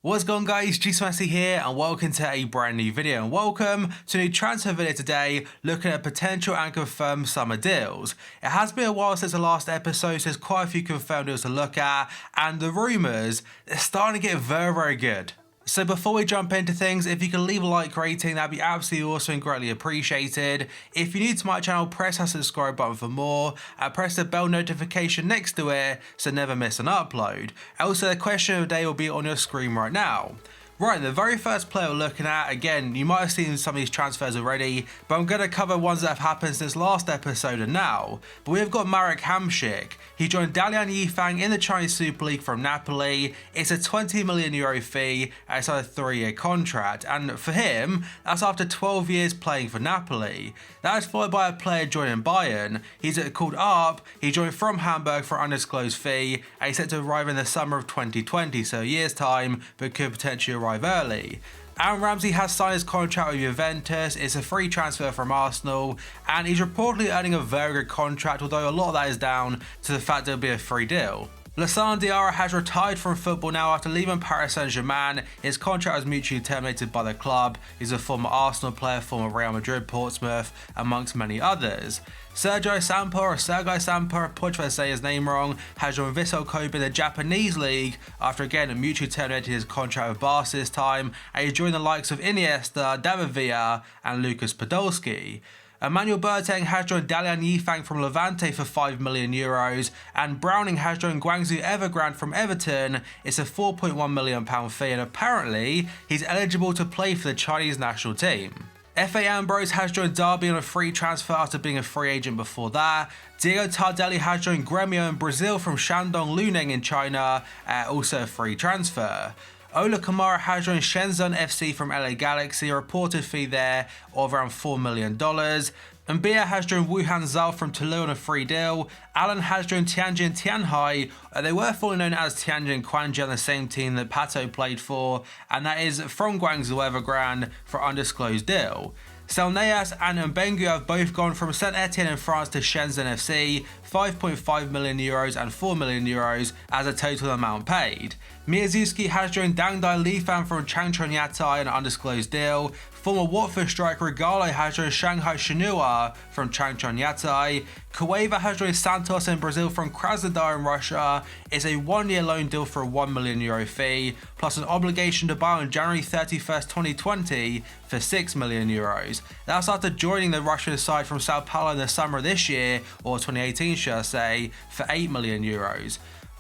What's going on, guys? G here and welcome to a brand new video, and welcome to a new transfer video today looking at potential and confirmed summer deals. It has been a while since the last episode, so there's quite a few confirmed deals to look at, and the rumours are starting to get very good. So before we jump into things, if you can leave a like rating, that'd be absolutely awesome and greatly appreciated. If you're new to my channel, press that subscribe button for more and press the bell notification next to it so never miss an upload. Also, the question of the day will be on your screen right now. Right, the very first player we're looking at, again, you might have seen some of these transfers already, but I'm going to cover ones that have happened since last episode and now. But we've got Marek Hamšík. He joined Dalian Yifang in the Chinese Super League from Napoli. It's a €20 million fee and it's on a 3-year contract, and for him, that's after 12 years playing for Napoli. That is followed by a player joining Bayern. He's called Arp. He joined from Hamburg for an undisclosed fee, and he's set to arrive in the summer of 2020, so a year's time, but could potentially arrive early. Aaron Ramsey has signed his contract with Juventus. It's a free transfer from Arsenal, and he's reportedly earning a very good contract, although a lot of that is down to the fact it'll be a free deal. Lassana Diarra has retired from football now after leaving Paris Saint-Germain. His contract was mutually terminated by the club. He's a former Arsenal player, former Real Madrid, Portsmouth, amongst many others. Sergei Samper, apologize if I say his name wrong, has joined Vissel Kobe in the Japanese league after again mutually terminated his contract with Barca this time, and he joined the likes of Iniesta, David Villa and Lucas Podolski. Emmanuel Boateng has joined Dalian Yifang from Levante for €5 million, and Browning has joined Guangzhou Evergrande from Everton. It's a £4.1 million fee, and apparently he's eligible to play for the Chinese national team. F.A. Ambrose has joined Derby on a free transfer after being a free agent before that. Diego Tardelli has joined Grêmio in Brazil from Shandong Luneng in China, also a free transfer. Ola Kamara has joined Shenzhen FC from LA Galaxy, a reported fee there of around $4 million. And Bia has joined Wuhan Zhao from Toulouse on a free deal. Allen has joined Tianjin Tianhai. They were formerly known as Tianjin Quanjian, on the same team that Pato played for, and that is from Guangzhou Evergrande for undisclosed deal. Selneas and Mbengu have both gone from Saint Etienne in France to Shenzhen FC, €5.5 million and €4 million as a total amount paid. Miyazuki has joined Dangdai Lifan from Changchun Yatai on an undisclosed deal. Former Watford striker Regalo has joined Shanghai Shenhua from Changchun Yatai. Cueva has joined Santos in Brazil from Krasnodar in Russia. It's a 1-year loan deal for a €1 million fee, plus an obligation to buy on January 31st, 2020 for €6 million. That's after joining the Russian side from Sao Paulo in the summer of this year, or 2018 should I say, for €8 million.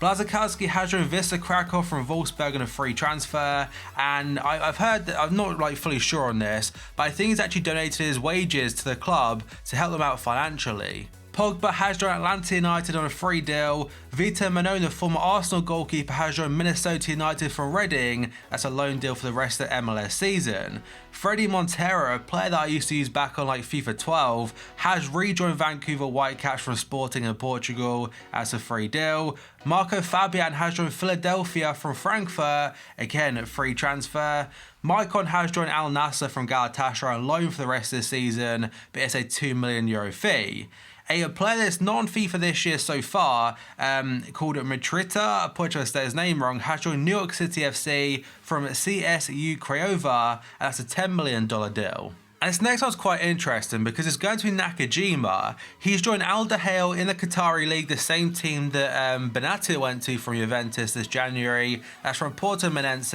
Blazikowski has joined Wisła Krakow from Wolfsburg on a free transfer, and I've heard that, I'm not fully sure on this, but I think he's actually donated his wages to the club to help them out financially. Pogba has joined Atlanta United on a free deal. Vitor Manon, the former Arsenal goalkeeper, has joined Minnesota United from Reading. That's a loan deal for the rest of the MLS season. Freddie Montero, a player that I used to use back on FIFA 12, has rejoined Vancouver Whitecaps from Sporting in Portugal. That's a free deal. Marco Fabian has joined Philadelphia from Frankfurt, again a free transfer. Maicon has joined Al Nassr from Galatasaray on loan for the rest of the season, but it's a €2 million fee. A player that's non-FIFA this year so far, called Mitrita, apologize if I say his name wrong, has joined New York City FC from CSU Craiova, and that's a $10 million deal. And this next one's quite interesting because it's going to be Nakajima. He's joined Al Dahail in the Qatari League, the same team that Benatia went to from Juventus this January. That's from Portimonense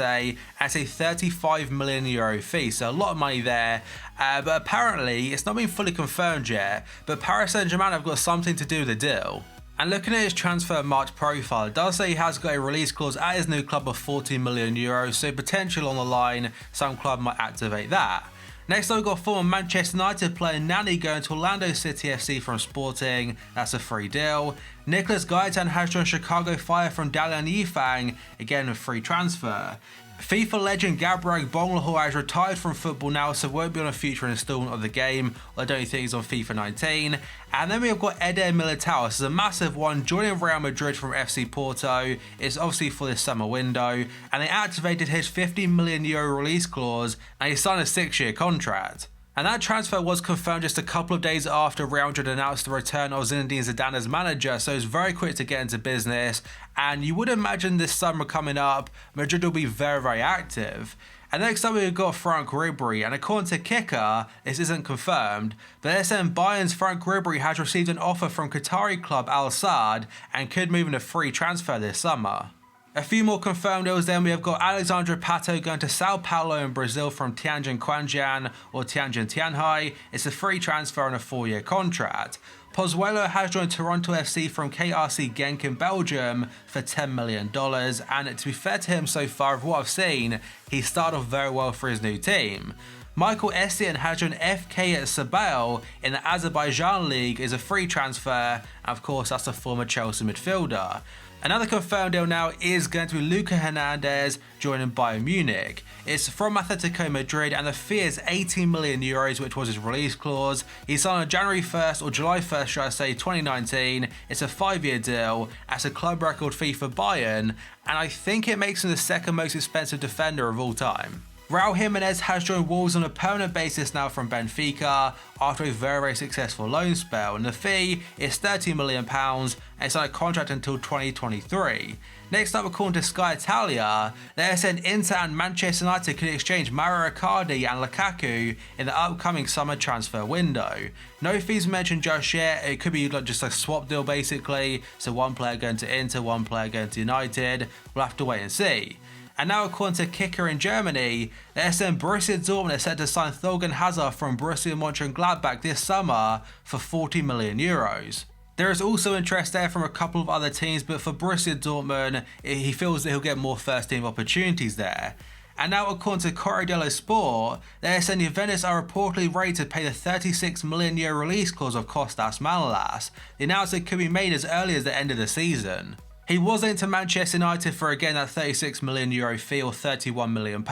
at a €35 million fee, so a lot of money there. But apparently, it's not been fully confirmed yet, but Paris Saint-Germain have got something to do with the deal. And looking at his transfer March profile, it does say he has got a release clause at his new club of €40 million, so potential on the line, some club might activate that. Next up, we've got former Manchester United player Nani going to Orlando City FC from Sporting. That's a free deal. Nicholas Gaetan has joined Chicago Fire from Dalian Yifang, again a free transfer. FIFA legend Gabriel Bonglahor has retired from football now, so won't be on a future installment of the game. I don't think he's on FIFA 19. And then we've got Eder Militao. This is a massive one, joining Real Madrid from FC Porto. It's obviously for this summer window, and they activated his €50 million release clause, and he signed a 6-year contract. And that transfer was confirmed just a couple of days after Real Madrid announced the return of Zinedine Zidane as manager, so it's very quick to get into business. and you would imagine this summer coming up, Madrid will be very, very active. And next up we've got Frank Ribery, and according to Kicker, this isn't confirmed, but they're saying Bayern's Frank Ribery has received an offer from Qatari club Al Sadd and could move in a free transfer this summer. A few more confirmed deals then, we have got Alexandre Pato going to Sao Paulo in Brazil from Tianjin Quanjian or Tianjin Tianhai. It's a free transfer on a 4-year contract. Pozuelo has joined Toronto FC from KRC Genk in Belgium for $10 million, and to be fair to him so far, of what I've seen, he started off very well for his new team. Michael Essien has joined FK at Sabel in the Azerbaijan League is a free transfer, and of course that's a former Chelsea midfielder. Another confirmed deal now is going to be Luca Hernandez joining Bayern Munich. It's from Atletico Madrid and the fee is 18 million euros, which was his release clause. He signed on January 1st or July 1st, should I say, 2019. It's a 5-year deal. That's a club record fee for Bayern, and I think it makes him the second most expensive defender of all time. Raul Jimenez has joined Wolves on a permanent basis now from Benfica after a very, very successful loan spell, and the fee is £30 million and it's on a contract until 2023. Next up, according to Sky Italia, they're saying Inter and Manchester United could exchange Mauro Icardi and Lukaku in the upcoming summer transfer window. No fees mentioned just yet, it could be like just a swap deal basically, so one player going to Inter, one player going to United. We'll have to wait and see. And now according to Kicker in Germany, they're saying Borussia Dortmund is set to sign Thorgan Hazard from Borussia Mönchengladbach this summer for 40 million euros. There is also interest there from a couple of other teams, but for Borussia Dortmund, he feels that he'll get more first team opportunities there. And now according to Corriere dello Sport, they're saying Juventus are reportedly ready to pay the 36 million euro release clause of Kostas Manolas. The announcement could be made as early as the end of the season. He was linked to Manchester United for again that 36 million euro fee or £31 million,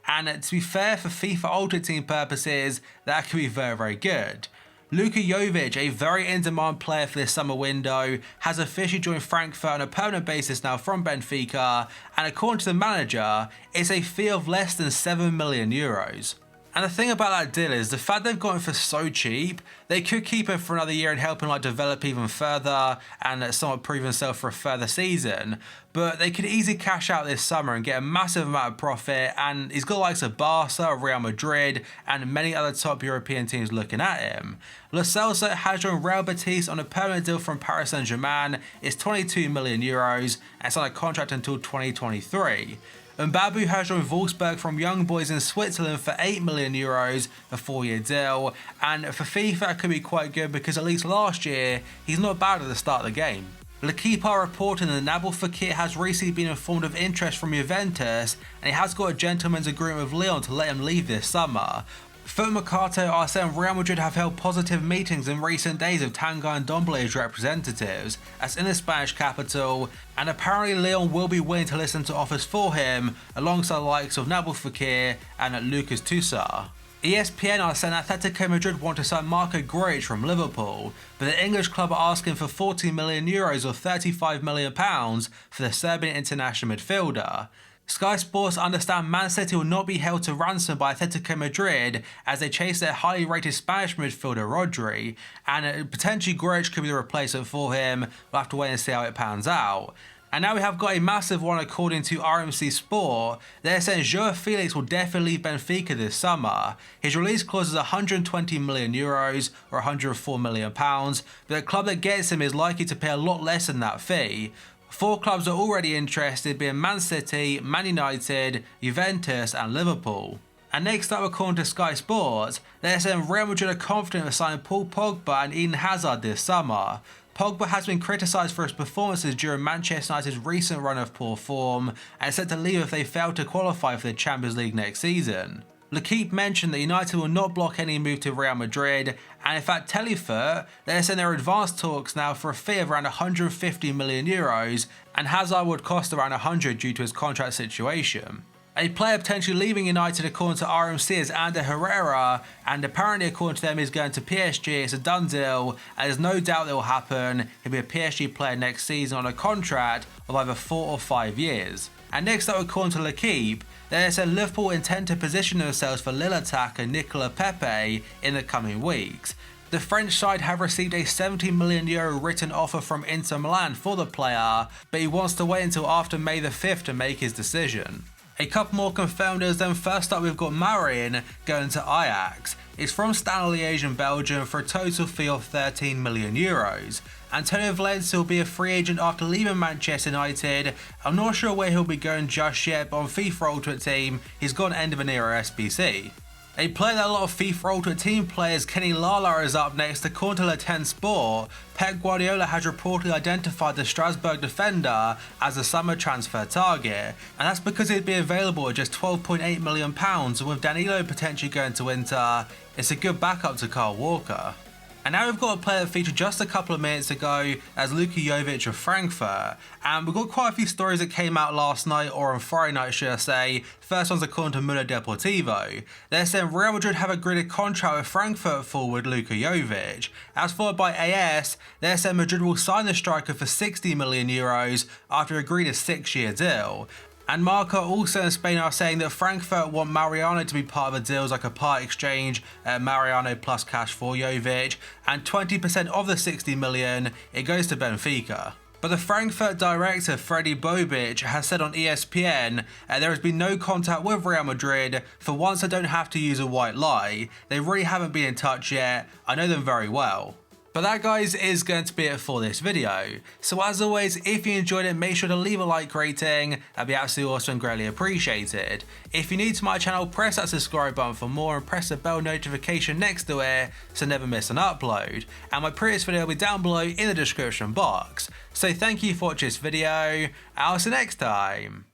and to be fair, for FIFA Ultimate Team purposes, that could be very, very good. Luka Jovic, a very in-demand player for this summer window, has officially joined Frankfurt on a permanent basis now from Benfica, and according to the manager, it's a fee of less than 7 million euros. And the thing about that deal is the fact they've got him for so cheap, they could keep him for another year and help him develop even further and somewhat prove himself for a further season. But they could easily cash out this summer and get a massive amount of profit, and he's got the likes of Barca, Real Madrid and many other top European teams looking at him. Lo Celso has joined Real Betis on a permanent deal from Paris Saint-Germain. It's 22 million euros and it's on a contract until 2023. Mbabu has joined Wolfsburg from Young Boys in Switzerland for 8 million euros, a 4-year deal, and for FIFA it could be quite good because at least last year he's not bad at the start of the game. L'Equipe are reporting that Nabil Fekir has recently been informed of interest from Juventus and he has got a gentleman's agreement with Lyon to let him leave this summer. Foot Mercato are saying Real Madrid have held positive meetings in recent days with Tanguy Ndombele's representatives, as in the Spanish capital, and apparently Lyon will be willing to listen to offers for him, alongside the likes of Nabil Fekir and Lucas Toussaint. ESPN are saying Atletico Madrid want to sign Marco Grujic from Liverpool, but the English club are asking for 40 million euros or £35 million for the Serbian international midfielder. Sky Sports understand Man City will not be held to ransom by Atletico Madrid as they chase their highly rated Spanish midfielder Rodri, and potentially Grujic could be the replacement for him. We'll have to wait and see how it pans out. And now we have got a massive one according to RMC Sport. They're saying Joao Felix will definitely leave Benfica this summer. His release clause is 120 million euros or 104 million pounds, but the club that gets him is likely to pay a lot less than that fee. 4 clubs are already interested, being Man City, Man United, Juventus and Liverpool. And next up, according to Sky Sports, they're saying Real Madrid are confident of signing Paul Pogba and Eden Hazard this summer. Pogba has been criticised for his performances during Manchester United's recent run of poor form and is set to leave if they fail to qualify for the Champions League next season. L'Equipe mentioned that United will not block any move to Real Madrid, and in fact Telefoot, they're saying there are advanced talks now for a fee of around 150 million euros, and Hazard would cost around 100 due to his contract situation. A player potentially leaving United according to RMC is Ander Herrera, and apparently according to them he's going to PSG. It's a done deal and there's no doubt it will happen. He'll be a PSG player next season on a contract of either 4 or 5 years. And next up, according to L'Equipe, they said Liverpool intend to position themselves for Lille attacker Nicola Pepe in the coming weeks. The French side have received a €70 million written offer from Inter Milan for the player, but he wants to wait until after May the 5th to make his decision. A couple more confirmers, then first up we've got Marin going to Ajax. It's from Standard Liège in Belgium for a total fee of €13 million. Antonio Valencia will be a free agent after leaving Manchester United. I'm not sure where he'll be going just yet, but on FIFA Ultimate Team, he's got an end of an era SBC. A player that a lot of FIFA Ultimate Team players, Kenny Lala, is up next. According to Le 10 Sport, Pep Guardiola has reportedly identified the Strasbourg defender as a summer transfer target, and that's because he'd be available at just £12.8 million, and with Danilo potentially going to Inter, it's a good backup to Kyle Walker. And now we've got a player that featured just a couple of minutes ago as Luka JOVIC of Frankfurt, and we've got quite a few stories that came out last night, or on Friday night should I say. First one's according to Mundo Deportivo. They're saying Real Madrid have agreed a contract with Frankfurt forward Luka JOVIC. As followed by AS, they're saying Madrid will sign the striker for €60 million after agreeing a 6-year deal. And Marca also in Spain are saying that Frankfurt want Mariano to be part of the deals, like a part exchange, Mariano plus cash for Jovic, and 20% of the €60 million, it goes to Benfica. But the Frankfurt director, Freddy Bobic, has said on ESPN there has been no contact with Real Madrid. For once I don't have to use a white lie. They really haven't been in touch yet. I know them very well. But that, guys, is going to be it for this video. So as always, if you enjoyed it, make sure to leave a like rating. That'd be absolutely awesome and greatly appreciated. If you're new to my channel, press that subscribe button for more and press the bell notification next to it so never miss an upload. And my previous video will be down below in the description box. So thank you for watching this video. I'll see you next time.